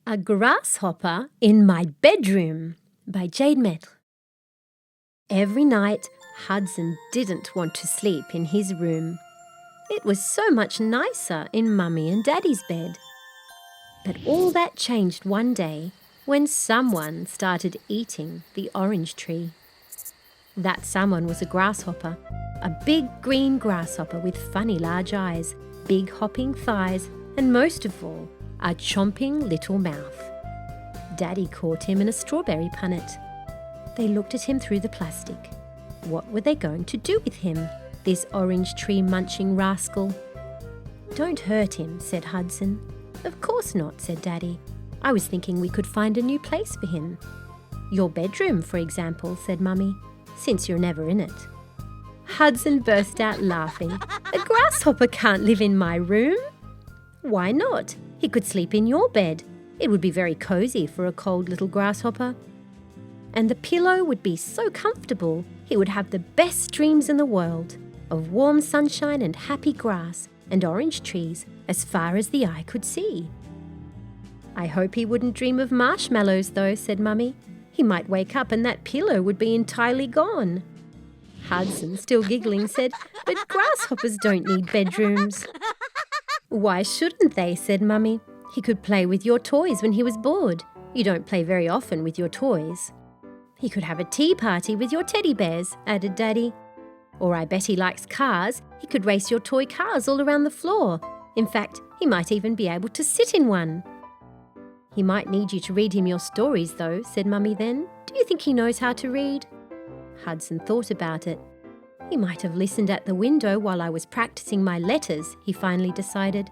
A Grasshopper in My Bedroom by Jade Maitre. Every night, Hudson didn't want to sleep in his room. It was so much nicer in Mummy and Daddy's bed. But all that changed one day when someone started eating the orange tree. That someone was a grasshopper, a big green grasshopper with funny large eyes, big hopping thighs, and most of all, a chomping little mouth. Daddy caught him in a strawberry punnet. They looked at him through the plastic. What were they going to do with him, this orange tree munching rascal? "Don't hurt him," said Hudson. "Of course not," said Daddy. "I was thinking we could find a new place for him." "Your bedroom, for example," said Mummy, "since you're never in it." Hudson burst out laughing. "A grasshopper can't live in my room." "Why not? He could sleep in your bed. It would be very cozy for a cold little grasshopper. And the pillow would be so comfortable. He would have the best dreams in the world of warm sunshine and happy grass and orange trees as far as the eye could see." "I hope he wouldn't dream of marshmallows though," said Mummy. "He might wake up and that pillow would be entirely gone." Hudson, still giggling, said, "But grasshoppers don't need bedrooms." "Why shouldn't they?" said Mummy. "He could play with your toys when he was bored. You don't play very often with your toys." "He could have a tea party with your teddy bears," added Daddy. "Or I bet he likes cars. He could race your toy cars all around the floor. In fact, he might even be able to sit in one." "He might need you to read him your stories though," said Mummy then. "Do you think he knows how to read?" Hudson thought about it. "He might have listened at the window while I was practicing my letters," he finally decided.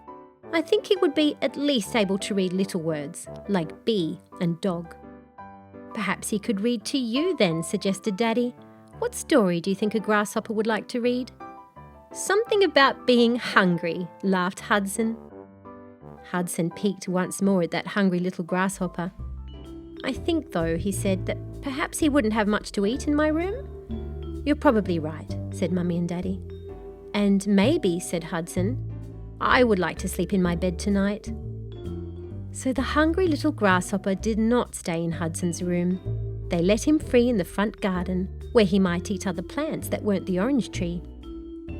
"I think he would be at least able to read little words, like bee and dog." "Perhaps he could read to you then," suggested Daddy. "What story do you think a grasshopper would like to read?" "Something about being hungry," laughed Hudson. Hudson peeked once more at that hungry little grasshopper. "I think, though," he said, "that perhaps he wouldn't have much to eat in my room." "You're probably right," said Mummy and Daddy. "And maybe," said Hudson, "I would like to sleep in my bed tonight." So the hungry little grasshopper did not stay in Hudson's room. They let him free in the front garden, where he might eat other plants that weren't the orange tree.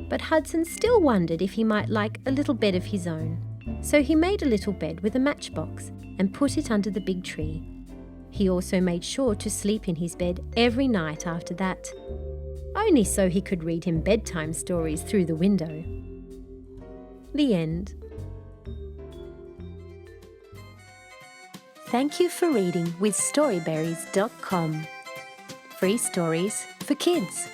But Hudson still wondered if he might like a little bed of his own. So he made a little bed with a matchbox and put it under the big tree. He also made sure to sleep in his bed every night after that, only so he could read him bedtime stories through the window. The end. Thank you for reading with Storyberries.com. Free stories for kids.